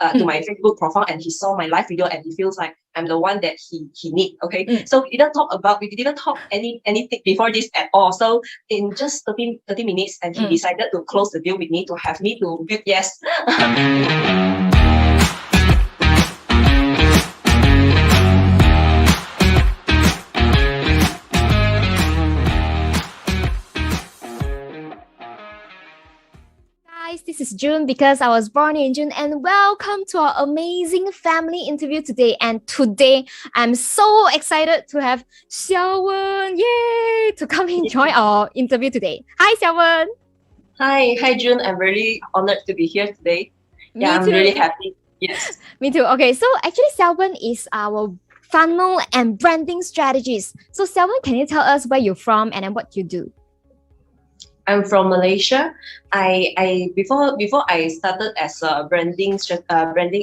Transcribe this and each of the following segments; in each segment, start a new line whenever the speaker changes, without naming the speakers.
to my Facebook profile, and he saw my live video and he feels like I'm the one that he need. Okay. So we didn't talk anything before this at all. So in just 30 minutes, and he decided to close the deal with me to have me to build. Yes.
This is June because I was born in June, and welcome to our amazing family interview today. And today I'm so excited to have Xiao Wen, yay, to come and join our interview today. Hi Xiao Wen.
Hi June. I'm really honored to be here today. I'm really happy. Yes.
Me too. Okay, so actually Xiao Wen is our funnel and branding strategist. So Xiao Wen, can you tell us where you're from and then what you do?
I'm from Malaysia. Before I started as a branding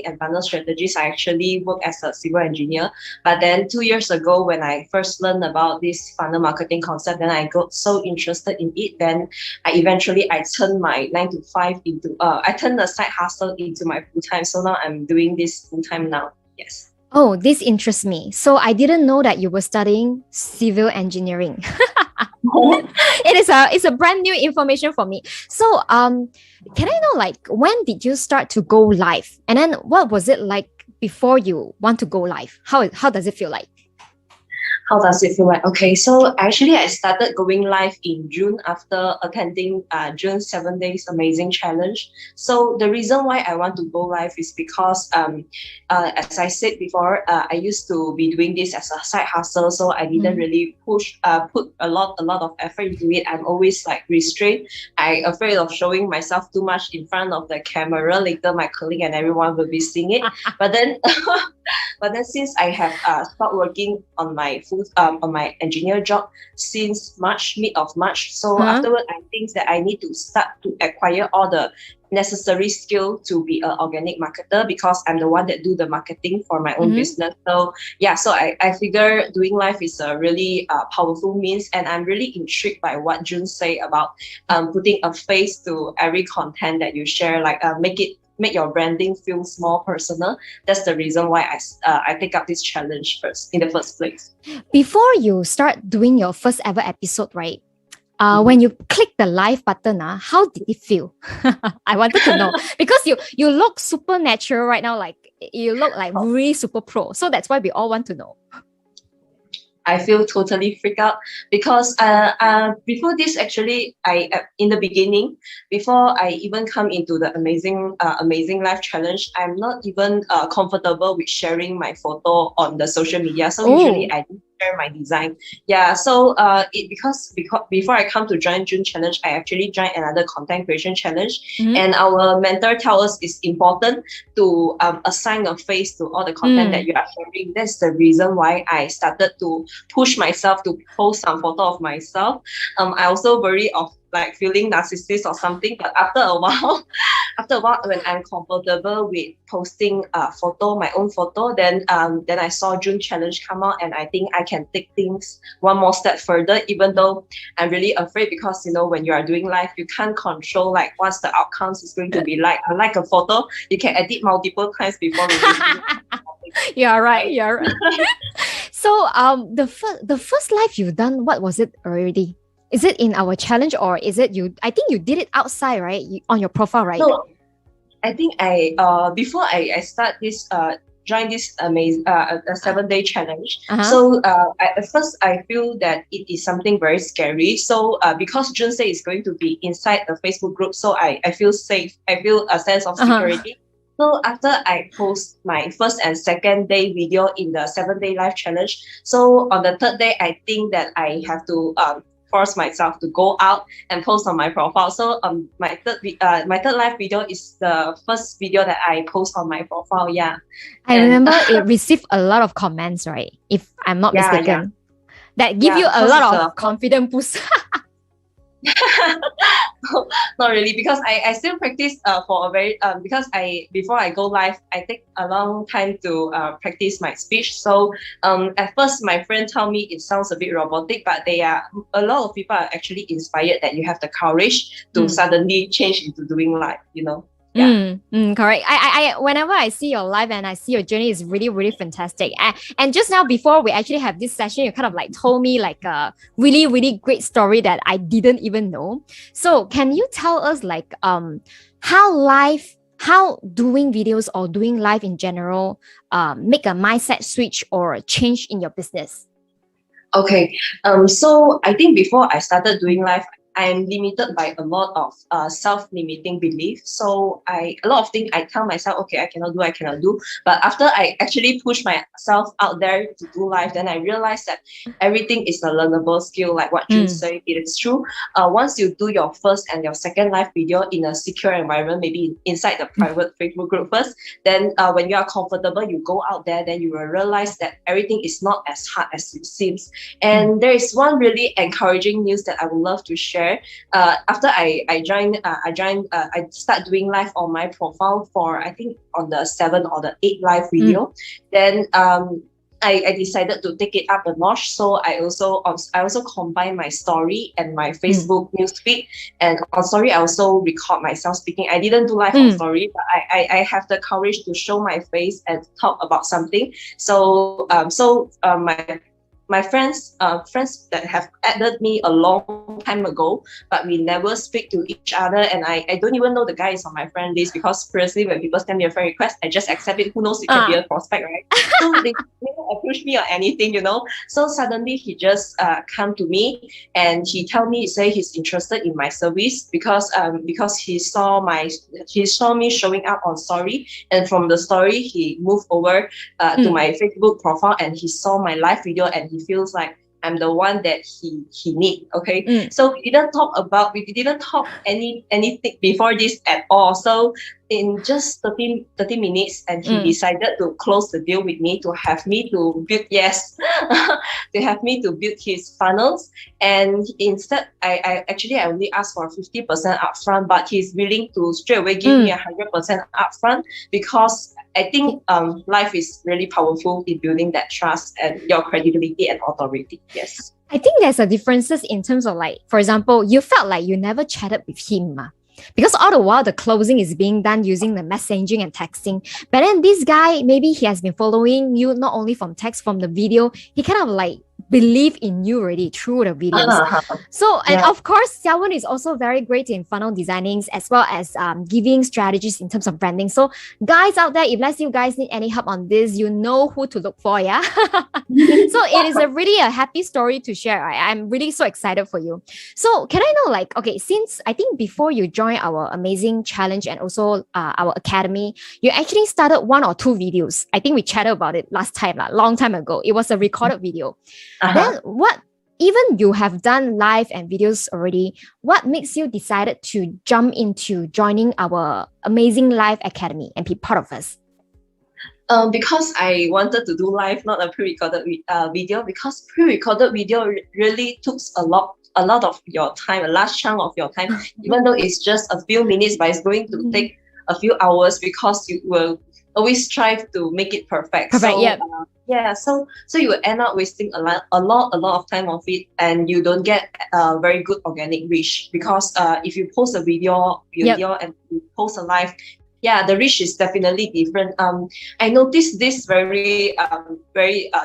and funnel strategist, I actually worked as a civil engineer. But then 2 years ago, when I first learned about this funnel marketing concept, then I got so interested in it. Then I turned my 9 to 5 into I turned the side hustle into my full time. So now I'm doing this full time now. Yes.
Oh, this interests me. So I didn't know that you were studying civil engineering. It's a brand new information for me. So can I know, like, when did you start to go live? And then what was it like before you want to go live? How does it feel like?
How does it feel like? Okay, so actually I started going live in June after attending June's 7 days amazing challenge. So the reason why I want to go live is because as I said before, I used to be doing this as a side hustle, so I didn't really put a lot of effort into it. I'm always like restrained. I'm afraid of showing myself too much in front of the camera. Later my colleague and everyone will be seeing it. But then since I have stopped working on my engineer job since mid of March. So afterward, I think that I need to start to acquire all the necessary skill to be an organic marketer, because I'm the one that do the marketing for my own business. So so I figure doing live is a really powerful means, and I'm really intrigued by what June say about putting a face to every content that you share, like make your branding feels more personal. That's the reason why I take up this challenge in the first place.
Before you start doing your first ever episode, right? When you click the live button, how did it feel? I wanted to know because you look super natural right now, like you look like really super pro. So that's why we all want to know.
I feel totally freaked out because before this, actually, in the beginning, before I even come into the amazing life challenge, I'm not even comfortable with sharing my photo on the social media. So usually I don't share my design. Yeah. So because before I come to join June challenge, I actually joined another content creation challenge, and our mentor tells us it's important to assign a face to all the content that you are sharing. That's the reason why I started to push myself to post some photo of myself. I also worry of like feeling narcissist or something, but after a while when I'm comfortable with posting my own photo, then I saw June challenge come out, and I think I can take things one more step further, even though I'm really afraid, because when you are doing live, you can't control like what's the outcomes is going to be like. Unlike a photo, you can edit multiple times before releasing.
You're right. So the first live you've done, what was it already? Is it in our challenge, or is it you? I think you did it outside, right? On your profile, right?
No, I think before I start this join this amazing 7-day challenge. So at first I feel that it is something very scary. So because June said it's going to be inside the Facebook group, so I feel safe. I feel a sense of security. So after I post my first and second day video in the 7-day live challenge, so on the third day, I think that I have to force myself to go out and post on my profile. So my third live video is the first video that I post on my profile. Yeah,
I remember it received a lot of comments, right? If I'm not mistaken, that give you a lot of confidence boost.
Not really, because I still practice for a very because before I go live, I take a long time to practice my speech. So at first my friend told me it sounds a bit robotic, but a lot of people are actually inspired that you have the courage to suddenly change into doing live,
Correct. Whenever I see your live and I see your journey is really, really fantastic. And just now before we actually have this session, you kind of like told me like a really, really great story that I didn't even know. So can you tell us like how doing videos or doing live in general make a mindset switch or a change in your business?
Okay, so I think before I started doing live, I'm limited by a lot of self-limiting beliefs. So a lot of things I tell myself, okay, I cannot do. But after I actually push myself out there to do live, then I realized that everything is a learnable skill. Like what June said, it is true. Once you do your first and your second live video in a secure environment, maybe inside the private Facebook group first, then when you are comfortable, you go out there, then you will realize that everything is not as hard as it seems. And there is one really encouraging news that I would love to share. After I start doing live on my profile for, I think on the 7th or the 8th live video, then I decided to take it up a notch. So I also combine my story and my Facebook newsfeed. And on story, I also record myself speaking. I didn't do live on story, but I have the courage to show my face and talk about something. So my friends that have added me a long time ago, but we never speak to each other, and I don't even know the guy is on my friend list, because previously when people send me a friend request, I just accept it. Who knows, it can be a prospect, right? So they never approach me or anything, So suddenly he just come to me and he say he's interested in my service because he saw me showing up on story, and from the story he moved over to my Facebook profile, and he saw my live video, and he feels like I'm the one that he need. Okay. So we didn't talk anything before this at all. So in just 30 minutes, and he decided to close the deal with me, to have me to build to have me to build his funnels. And instead I only asked for 50% upfront, but he's willing to straight away give me 100% upfront, because I think life is really powerful in building that trust and your credibility and authority. Yes.
I think there's a differences in terms of like, for example, you felt like you never chatted with him. Because all the while the closing is being done using the messaging and texting. But then this guy, maybe he has been following you not only from text, from the video, he kind of like believe in you already through the videos. So, and of course, Xiao Wen is also very great in funnel designing, as well as giving strategies in terms of branding. So guys out there, if let's say you guys need any help on this, you know who to look for, yeah? So it is really a happy story to share. I'm really so excited for you. So can I know, like, okay, since I think before you joined our amazing challenge and also our academy, you actually started 1 or 2 videos. I think we chatted about it last time, long time ago. It was a recorded video. Then even you have done live and videos already, what makes you decided to jump into joining our amazing live academy and be part of us?
Because I wanted to do live, not a pre-recorded video, because pre-recorded video really took a lot of your time, a large chunk of your time, even though it's just a few minutes, but it's going to take a few hours, because you will always strive to make it perfect. So you will end up wasting a lot of time of it, and you don't get very good organic reach, because if you post a video and you post a live, the reach is definitely different. I noticed this very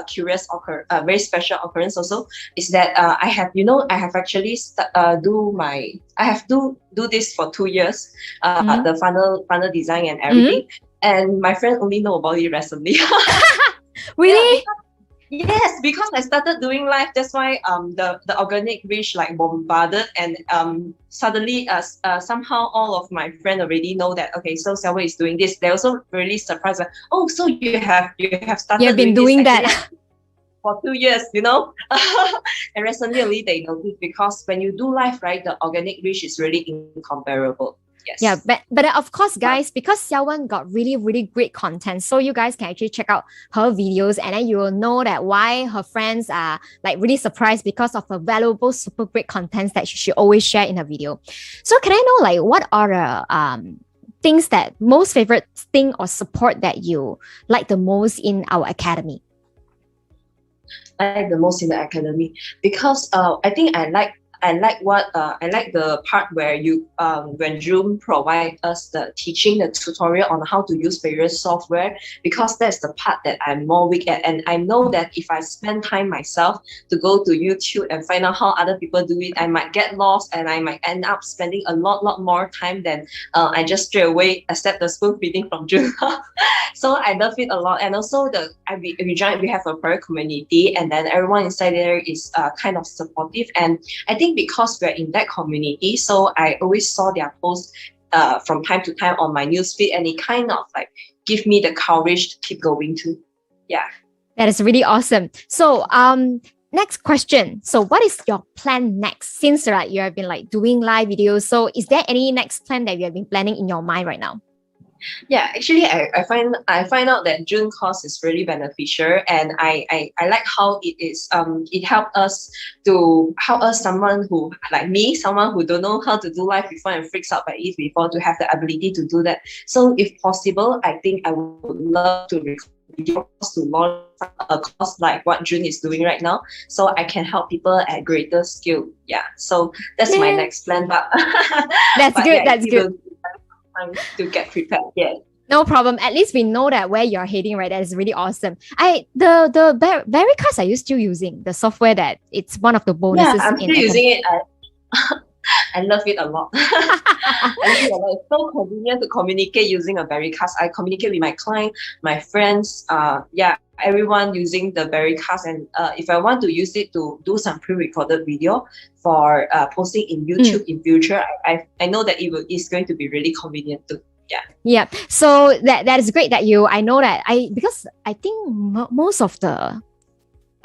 curious very special occurrence also, is that I have actually do this for 2 years, the funnel design and everything, and my friend only know about it recently.
Really?
Yes, because I started doing live. That's why the organic reach like bombarded, and suddenly somehow all of my friends already know that, okay, so Xiao Wen is doing this. They're also really surprised, like, oh, so you have started.
You've been doing that
for 2 years, and recently only they noticed, because when you do live, right, the organic reach is really incomparable. Yes.
Yeah, but of course, guys, because Xiao Wen got really, really great content, so you guys can actually check out her videos, and then you will know that why her friends are like really surprised, because of her valuable, super great contents that she always share in her video. So can I know, like, what are the things that most favorite thing or support that you like the most in our academy?
I like the most in the academy, because I think I I like the part where you when June provide us the teaching, the tutorial on how to use various software, because that's the part that I'm more weak at. And I know that if I spend time myself to go to YouTube and find out how other people do it, I might get lost and I might end up spending a lot more time than I just straight away accept the spoon feeding from June. So I love it a lot. And also we have a prayer community, and then everyone inside there is kind of supportive. And I think because we're in that community, so I always saw their posts from time to time on my newsfeed, and it kind of like give me the courage to keep going too. Yeah.
That is really awesome. So next question. So what is your plan next? Since you have been like doing live videos, so is there any next plan that you have been planning in your mind right now?
Yeah, actually, I find out that June course is really beneficial, and I like how it helped us someone who like me, someone who don't know how to do live before and freaks out by it before, to have the ability to do that. So if possible, I think I would love to launch a course like what June is doing right now, so I can help people at greater scale. Yeah, so that's my next plan. But
that's good.
Yeah,
that's good.
Time to get prepared. Yeah.
No problem. At least we know that where you're heading, right? That is really awesome. The Vericast, are you still using the software that it's one of the bonuses?
Yeah, I'm still using it. I love it a lot. It's so convenient to communicate using a Vericast. I communicate with my client, my friends, everyone using the Vericast. And if I want to use it to do some pre-recorded video for posting in YouTube in future, I know that it's going to be really convenient too.
Yeah. So that is great that I know that because I think most of the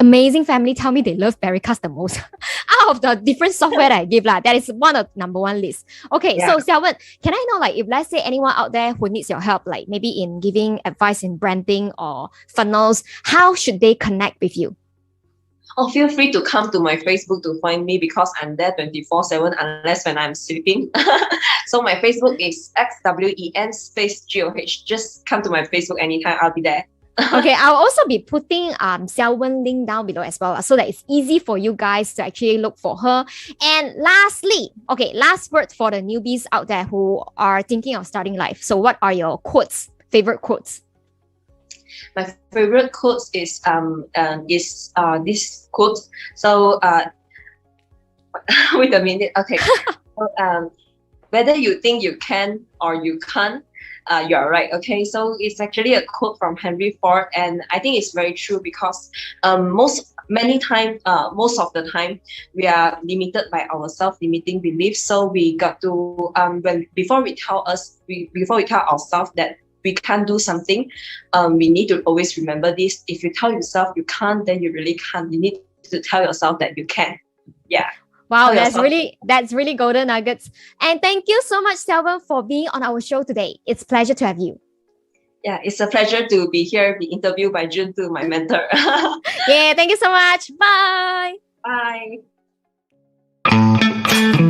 Amazing family tell me they love Vericast the most out of the different software that I give. That is one of number one list. Okay, so Xiao Wen, can I know if let's say anyone out there who needs your help, like maybe in giving advice in branding or funnels, how should they connect with you?
Oh, feel free to come to my Facebook to find me, because I'm there 24/7 unless when I'm sleeping. So my Facebook is XWEN space GOH. Just come to my Facebook anytime. I'll be there.
Okay, I'll also be putting Xiao Wen link down below as well, so that it's easy for you guys to actually look for her. And lastly, last word for the newbies out there who are thinking of starting life. So what are your favorite quotes?
My favorite quotes is this quote. So wait a minute. Okay. So, whether you think you can or you can't, you're right. Okay, so it's actually a quote from Henry Ford, and I think it's very true, because most of the time we are limited by our self-limiting beliefs. So we got to before we tell ourselves that we can't do something, we need to always remember this. If you tell yourself you can't, then you really can't. You need to tell yourself that you can. Yeah.
Wow, that's really golden nuggets. And thank you so much, Xiao Wen, for being on our show today. It's a pleasure to have you.
Yeah, it's a pleasure to be here, be interviewed by June, too, my mentor.
Yeah, thank you so much. Bye.
Bye.